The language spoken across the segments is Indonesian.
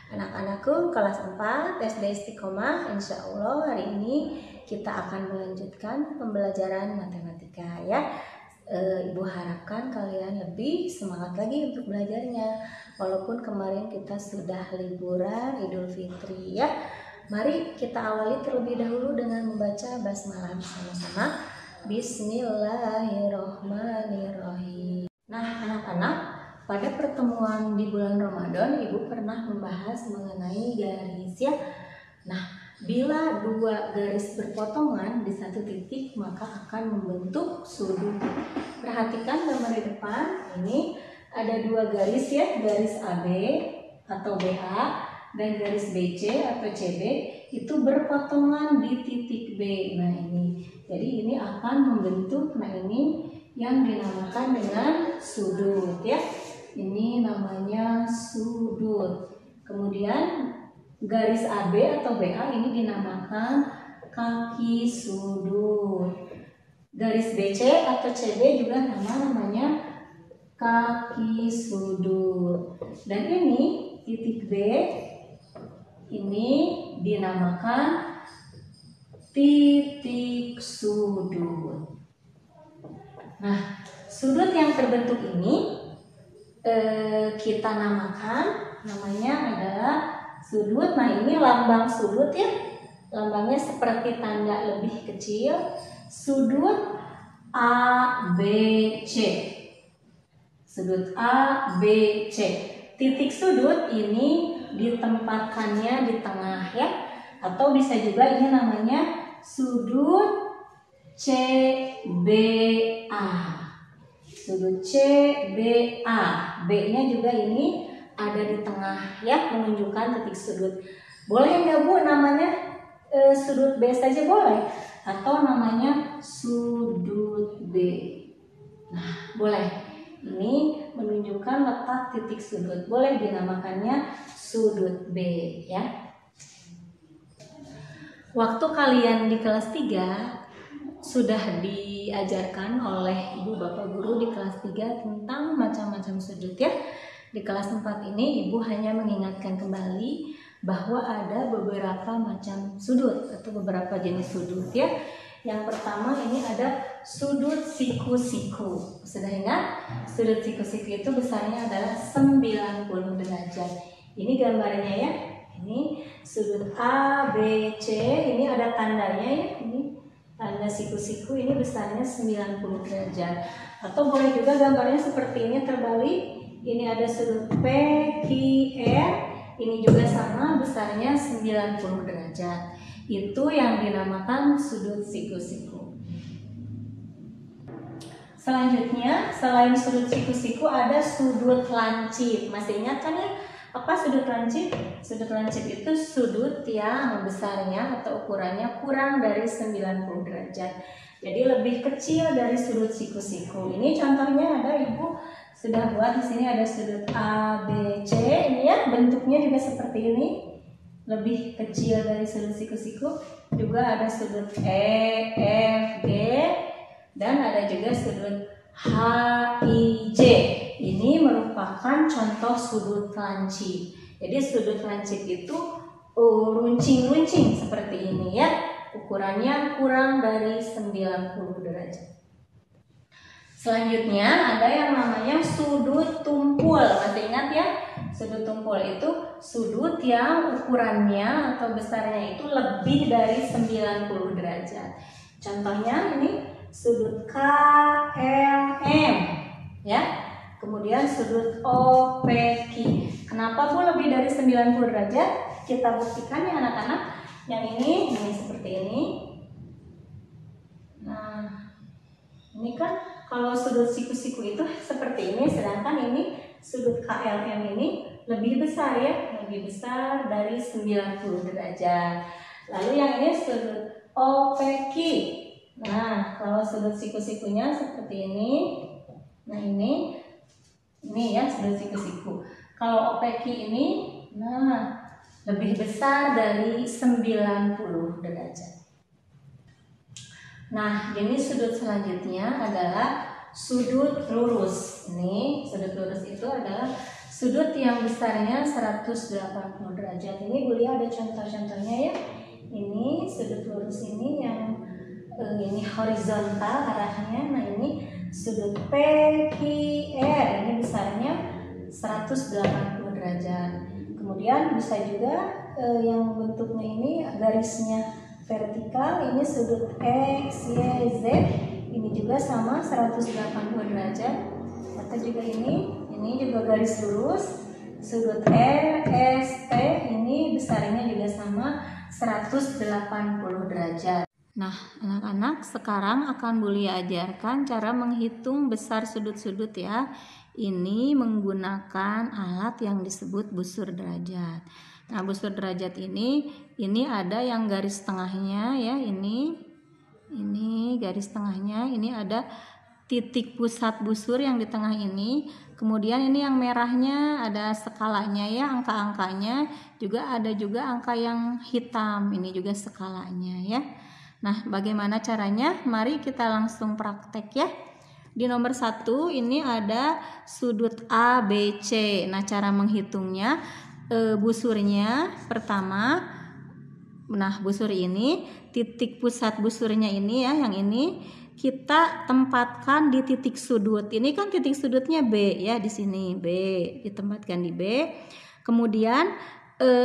Anak-anakku kelas 4 SD Istiqomah, insya Allah hari ini kita akan melanjutkan pembelajaran matematika ya. Ibu harapkan kalian lebih semangat lagi untuk belajarnya. Walaupun kemarin kita sudah liburan Idul Fitri ya. Mari kita awali terlebih dahulu dengan membaca basmalah bersama-sama. Bismillahirrohmanirrohim. Nah anak-anak, pada pertemuan di bulan Ramadan Ibu pernah membahas mengenai garis ya. Nah, bila dua garis berpotongan di satu titik maka akan membentuk sudut. Perhatikan gambar di depan, ini ada dua garis ya, garis AB atau BA dan garis BC atau CB itu berpotongan di titik B. Nah ini, jadi ini akan membentuk, nah ini yang dinamakan dengan sudut ya. Ini namanya sudut. Kemudian garis AB atau BA ini dinamakan kaki sudut. Garis BC atau CB juga namanya kaki sudut. Dan ini titik B ini dinamakan titik sudut. Nah, sudut yang terbentuk ini kita namakan, namanya adalah sudut. Nah ini lambang sudut ya, lambangnya seperti tanda lebih kecil, sudut ABC, sudut ABC. Titik sudut ini ditempatkannya di tengah ya, atau bisa juga ini namanya sudut CBA. Sudut CBA, B-nya juga ini ada di tengah ya, menunjukkan titik sudut. Boleh nggak Bu namanya sudut B saja boleh, atau namanya sudut B. Nah boleh, ini menunjukkan letak titik sudut, boleh dinamakannya sudut B ya. Waktu kalian di kelas 3 sudah diajarkan oleh ibu bapak guru di kelas 3 tentang macam-macam sudut ya. Di kelas 4 ini ibu hanya mengingatkan kembali bahwa ada beberapa macam sudut atau beberapa jenis sudut ya. Yang pertama ini ada sudut siku-siku. Sudah ingat? Sudut siku-siku itu besarnya adalah 90 derajat. Ini gambarnya ya. Ini sudut A, B, C. Ini ada tandanya ya. Ini tanda siku-siku, ini besarnya 90 derajat. Atau boleh juga gambarnya seperti ini terbalik. Ini ada sudut P, Q, R. Ini juga sama, besarnya 90 derajat. Itu yang dinamakan sudut siku-siku. Selanjutnya, selain sudut siku-siku ada sudut lancip. Masih ingat kan ya? Apa sudut lancip? Sudut lancip itu sudut yang besarnya atau ukurannya kurang dari 90 derajat. Jadi lebih kecil dari sudut siku-siku. Ini contohnya ada Ibu sudah buat di sini, ada sudut A, B, C. Ini ya, bentuknya juga seperti ini. Lebih kecil dari sudut siku-siku. Juga ada sudut E, F, G, dan ada juga sudut H, I, J. Ini merupakan contoh sudut lancip. Jadi sudut lancip itu runcing-runcing seperti ini ya. Ukurannya kurang dari 90 derajat. Selanjutnya ada yang namanya sudut tumpul. Masih ingat ya? Sudut tumpul itu sudut yang ukurannya atau besarnya itu lebih dari 90 derajat. Contohnya ini sudut KLM ya. Kemudian sudut OPQ. Kenapa Bu lebih dari 90 derajat? Kita buktikan ya anak-anak. Yang ini seperti ini. Nah, ini kan kalau sudut siku-siku itu seperti ini, sedangkan ini sudut KLM ini lebih besar ya, lebih besar dari 90 derajat. Lalu yang ini sudut OPQ. Nah, kalau sudut siku-sikunya seperti ini. Nah, ini ya sudut siku-siku. Kalau OPQ ini, nah lebih besar dari 90 derajat. Nah, ini sudut selanjutnya adalah sudut lurus. Ini sudut lurus itu adalah sudut yang besarnya 180 derajat. Ini Bu Lia ada contoh-contohnya ya. Ini sudut lurus ini yang ini horizontal arahnya. Nah ini sudut PQR ini besarnya 180 derajat. Kemudian bisa juga yang bentuknya ini garisnya vertikal, ini sudut XYZ ini juga sama 180 derajat. Atau juga ini juga garis lurus sudut RST ini besarnya juga sama 180 derajat. Nah, anak-anak sekarang akan Bu Lia ajarkan cara menghitung besar sudut-sudut ya. Ini menggunakan alat yang disebut busur derajat. Nah, busur derajat ini ada yang garis tengahnya ya, ini garis tengahnya, ini ada titik pusat busur yang di tengah ini. Kemudian ini yang merahnya ada skalanya ya, angka-angkanya, juga ada juga angka yang hitam, ini juga skalanya ya. Nah, bagaimana caranya? Mari kita langsung praktek ya. Di nomor 1 ini ada sudut ABC. Nah, cara menghitungnya busurnya pertama, nah busur ini titik pusat busurnya ini ya, yang ini kita tempatkan di titik sudut. Ini kan titik sudutnya B ya, di sini B, ditempatkan di B. Kemudian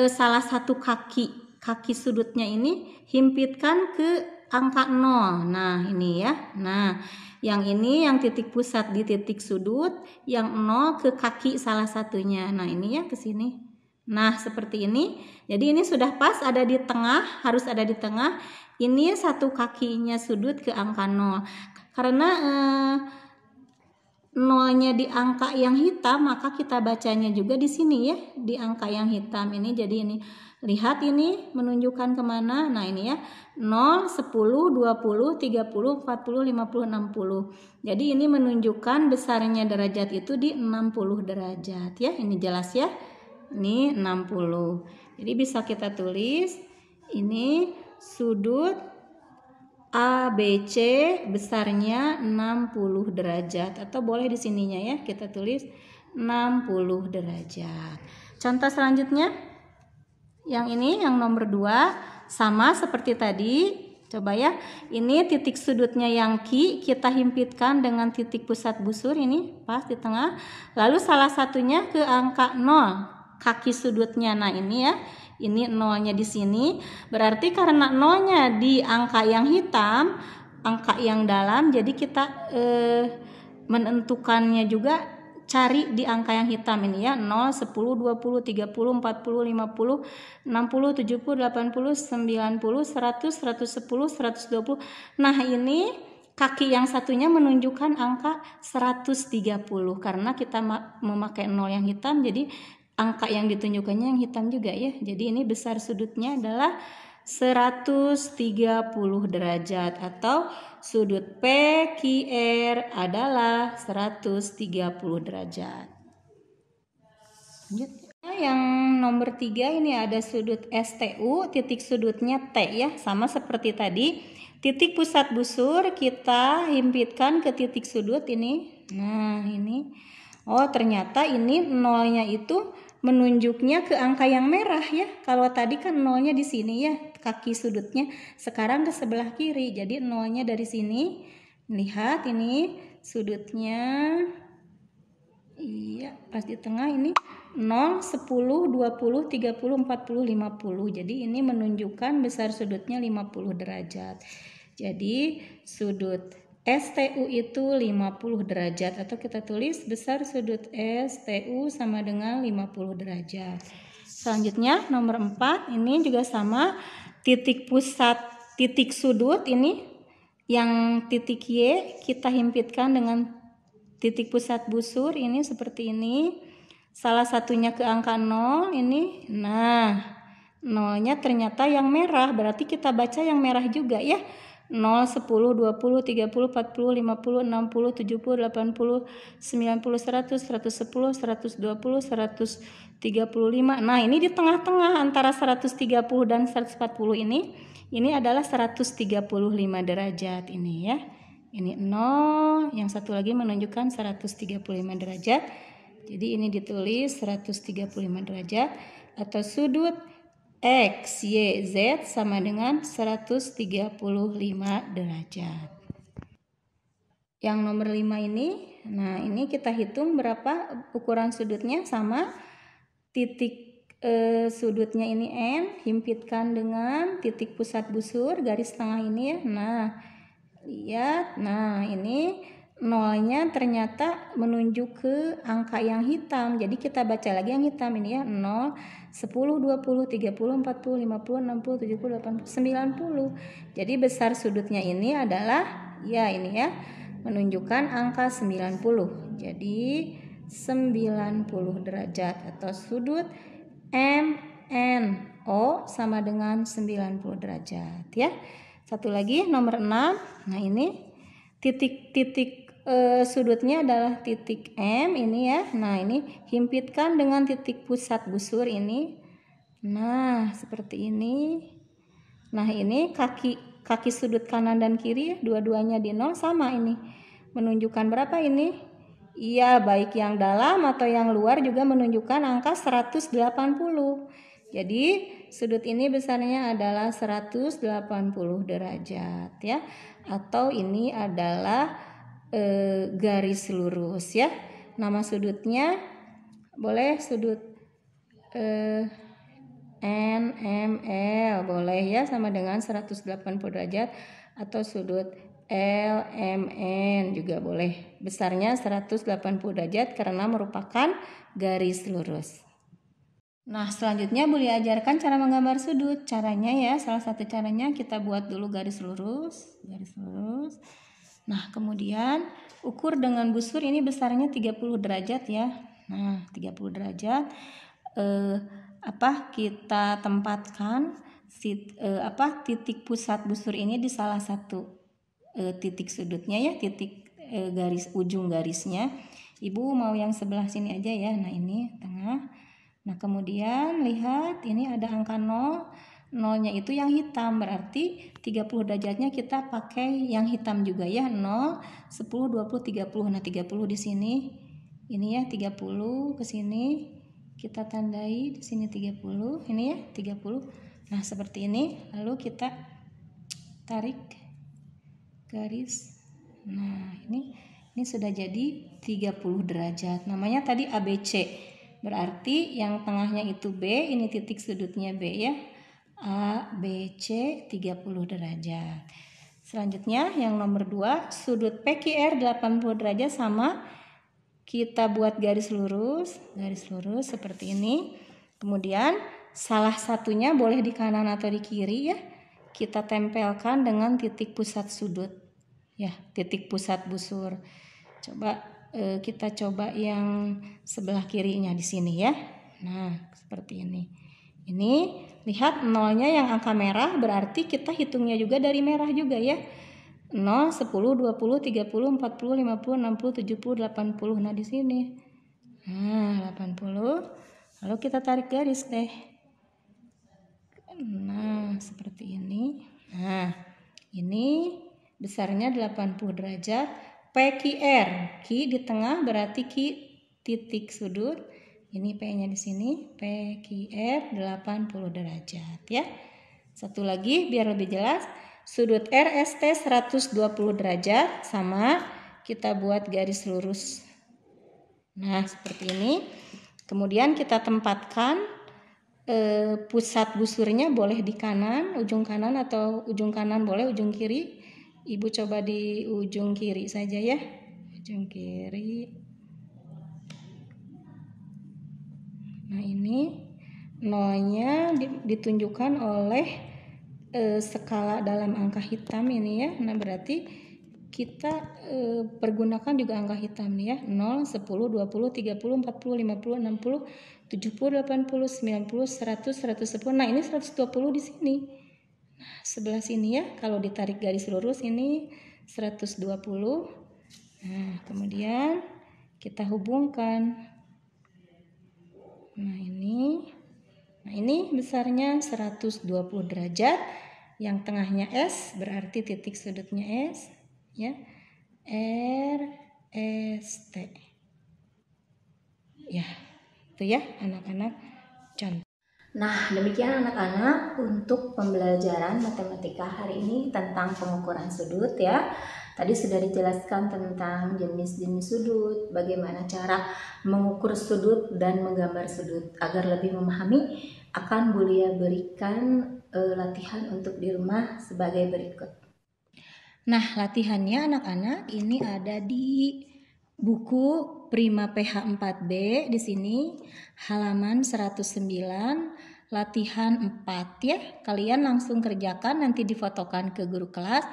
salah satu kaki sudutnya ini himpitkan ke angka 0. Nah, ini ya. Nah, yang ini yang titik pusat di titik sudut, yang 0 ke kaki salah satunya. Nah, ini ya ke sini. Nah, seperti ini. Jadi ini sudah pas ada di tengah, harus ada di tengah. Ini satu kakinya sudut ke angka 0. Karena nolnya di angka yang hitam, maka kita bacanya juga di sini ya, di angka yang hitam ini. Jadi ini lihat ini menunjukkan kemana. Nah ini ya 0, 10, 20, 30, 40, 50, 60. Jadi ini menunjukkan besarnya derajat itu di 60 derajat ya. Ini jelas ya. Ini 60. Jadi bisa kita tulis ini sudut ABC besarnya 60 derajat, atau boleh di sininya ya kita tulis 60 derajat. Contoh selanjutnya yang ini, yang nomor 2, sama seperti tadi. Coba ya, ini titik sudutnya yang Q kita himpitkan dengan titik pusat busur ini pas di tengah. Lalu salah satunya ke angka 0, kaki sudutnya. Nah ini ya, ini nolnya di sini. Berarti karena nolnya di angka yang hitam, angka yang dalam, jadi kita menentukannya juga cari di angka yang hitam ini ya. 0, 10, 20, 30, 40, 50, 60, 70, 80, 90, 100, 110, 120. Nah ini kaki yang satunya menunjukkan angka 130 karena kita memakai 0 yang hitam, jadi angka yang ditunjukkannya yang hitam juga ya. Jadi ini besar sudutnya adalah 130 derajat, atau sudut PQR adalah 130 derajat. Lanjut. Yang nomor 3 ini ada sudut STU, titik sudutnya T ya, sama seperti tadi. Titik pusat busur kita himpitkan ke titik sudut ini. Nah ini, oh ternyata ini nolnya itu menunjuknya ke angka yang merah ya. Kalau tadi kan nolnya di sini ya, kaki sudutnya, sekarang ke sebelah kiri. Jadi nolnya dari sini. Lihat ini sudutnya. Iya, pas di tengah ini 0, 10, 20, 30, 40, 50. Jadi ini menunjukkan besar sudutnya 50 derajat. Jadi sudut STU itu 50 derajat, atau kita tulis besar sudut STU sama dengan 50 derajat. Selanjutnya nomor 4, ini juga sama, titik pusat titik sudut ini yang titik Y kita himpitkan dengan titik pusat busur ini seperti ini. Salah satunya ke angka 0 ini. Nah, nolnya ternyata yang merah, berarti kita baca yang merah juga ya. 0, 10, 20, 30, 40, 50, 60, 70, 80, 90, 100, 110, 120, 135. Nah ini di tengah-tengah antara 130 dan 140 ini adalah 135 derajat ini ya. Ini 0, yang satu lagi menunjukkan 135 derajat. Jadi ini ditulis 135 derajat atau sudut X, Y, Z sama dengan 135 derajat. Yang nomor 5 ini, nah ini kita hitung berapa ukuran sudutnya sama titik sudutnya ini N, himpitkan dengan titik pusat busur garis tengah ini ya. Nah, lihat, nah ini nolnya ternyata menunjuk ke angka yang hitam. Jadi kita baca lagi yang hitam ini ya, 0, 10, 20, 30, 40, 50, 60, 70, 80, 90. Jadi besar sudutnya ini adalah ya ini ya, menunjukkan angka 90. Jadi 90 derajat atau sudut MNO sama dengan 90 derajat ya. Satu lagi nomor 6. Nah ini titik-titik sudutnya adalah titik M ini ya. Nah ini himpitkan dengan titik pusat busur ini. Nah seperti ini. Nah ini kaki sudut kanan dan kiri dua-duanya di 0 sama ini. Menunjukkan berapa ini? Iya, baik yang dalam atau yang luar juga menunjukkan angka 180. Jadi sudut ini besarnya adalah 180 derajat ya. Atau ini adalah garis lurus ya. Nama sudutnya boleh sudut NML boleh ya, sama dengan 180 derajat, atau sudut LMN juga boleh. Besarnya 180 derajat karena merupakan garis lurus. Nah, selanjutnya boleh ajarkan cara menggambar sudut. Caranya ya, salah satu caranya kita buat dulu garis lurus. Nah, kemudian ukur dengan busur ini besarnya 30 derajat ya. Nah, 30 derajat kita tempatkan titik pusat busur ini di salah satu titik sudutnya ya, titik garis ujung garisnya. Ibu mau yang sebelah sini aja ya. Nah ini tengah. Nah kemudian lihat ini ada angka 0. Nolnya itu yang hitam, berarti 30 derajatnya kita pakai yang hitam juga ya. 0, 10, 20, 30. Nah 30 di sini. Ini ya 30 ke sini. Kita tandai di sini 30. Ini ya 30. Nah seperti ini. Lalu kita tarik garis. Nah ini sudah jadi 30 derajat. Namanya tadi ABC. Berarti yang tengahnya itu B, ini titik sudutnya B ya. ABC 30 derajat. Selanjutnya yang nomor 2, sudut PQR 80 derajat sama kita buat garis lurus seperti ini. Kemudian salah satunya boleh di kanan atau di kiri ya. Kita tempelkan dengan titik pusat sudut ya, titik pusat busur. Kita coba yang sebelah kirinya di sini ya. Nah seperti ini. Ini lihat nolnya yang angka merah, berarti kita hitungnya juga dari merah juga ya. 0, 10, 20, 30, 40, 50, 60, 70, 80. Nah di sini. Nah 80. Lalu kita tarik garis deh. Nah seperti ini. Nah ini besarnya 80 derajat. PQR, Q di tengah berarti Q titik sudut. Ini P-nya di sini. PQR 80 derajat ya. Satu lagi biar lebih jelas. Sudut RST 120 derajat sama kita buat garis lurus. Nah seperti ini. Kemudian kita tempatkan pusat busurnya boleh di kanan, ujung kanan, atau ujung kanan boleh, ujung kiri. Ibu coba di ujung kiri saja ya, ujung kiri. Nah ini nolnya ditunjukkan oleh skala dalam angka hitam ini ya. Nah berarti kita pergunakan juga angka hitam nih ya. 0, 10, 20, 30, 40, 50, 60, 70, 80, 90, 100, 110. Nah ini 120 di sini. Nah sebelah sini ya, kalau ditarik garis lurus ini 120. Nah kemudian kita hubungkan. Nah ini besarnya 120 derajat. Yang tengahnya S berarti titik sudutnya S ya, RST. Ya, itu ya anak-anak contoh. Nah, demikian anak-anak untuk pembelajaran matematika hari ini tentang pengukuran sudut ya. Tadi sudah dijelaskan tentang jenis-jenis sudut, bagaimana cara mengukur sudut dan menggambar sudut. Agar lebih memahami, akan Bulia berikan latihan untuk di rumah sebagai berikut. Nah, latihannya anak-anak ini ada di buku Prima PH 4B di sini halaman 109 latihan 4 ya. Kalian langsung kerjakan, nanti difotokan ke guru kelas.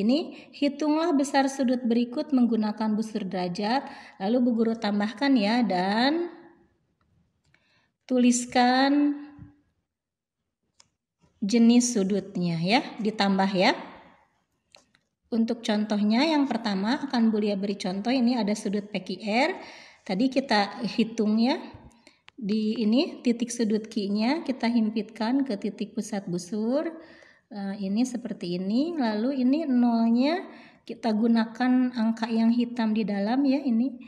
Ini hitunglah besar sudut berikut menggunakan busur derajat. Lalu Bu Guru tambahkan ya, dan tuliskan jenis sudutnya ya, ditambah ya. Untuk contohnya yang pertama akan Bulia beri contoh, ini ada sudut PQR. Tadi kita hitung ya. Di ini titik sudut Q-nya kita himpitkan ke titik pusat busur. Ini seperti ini. Lalu ini nolnya kita gunakan angka yang hitam di dalam ya, ini.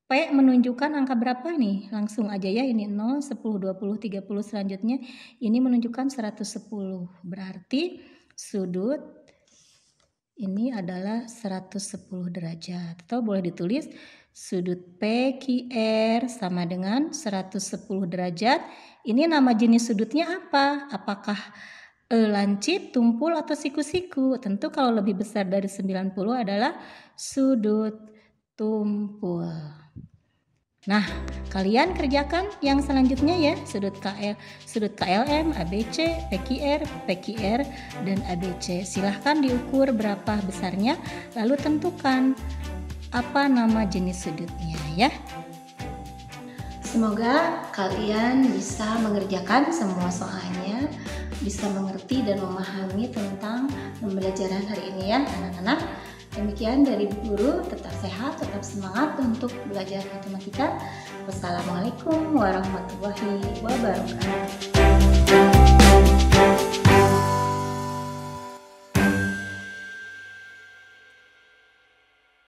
P menunjukkan angka berapa nih? Langsung aja ya, ini 0, 10, 20, 30 selanjutnya. Ini menunjukkan 110. Berarti sudut ini adalah 110 derajat. Atau boleh ditulis sudut PQR sama dengan 110 derajat. Ini nama jenis sudutnya apa? Apakah lancip, tumpul, atau siku-siku? Tentu kalau lebih besar dari 90 adalah sudut tumpul. Nah, kalian kerjakan yang selanjutnya ya, sudut KLM, ABC, PQR, dan ABC. Silahkan diukur berapa besarnya, lalu tentukan apa nama jenis sudutnya ya. Semoga kalian bisa mengerjakan semua soalnya, bisa mengerti dan memahami tentang pembelajaran hari ini ya anak-anak. Demikian dari Bu Guru, tetap sehat, tetap semangat untuk belajar matematika. Wassalamualaikum warahmatullahi wabarakatuh.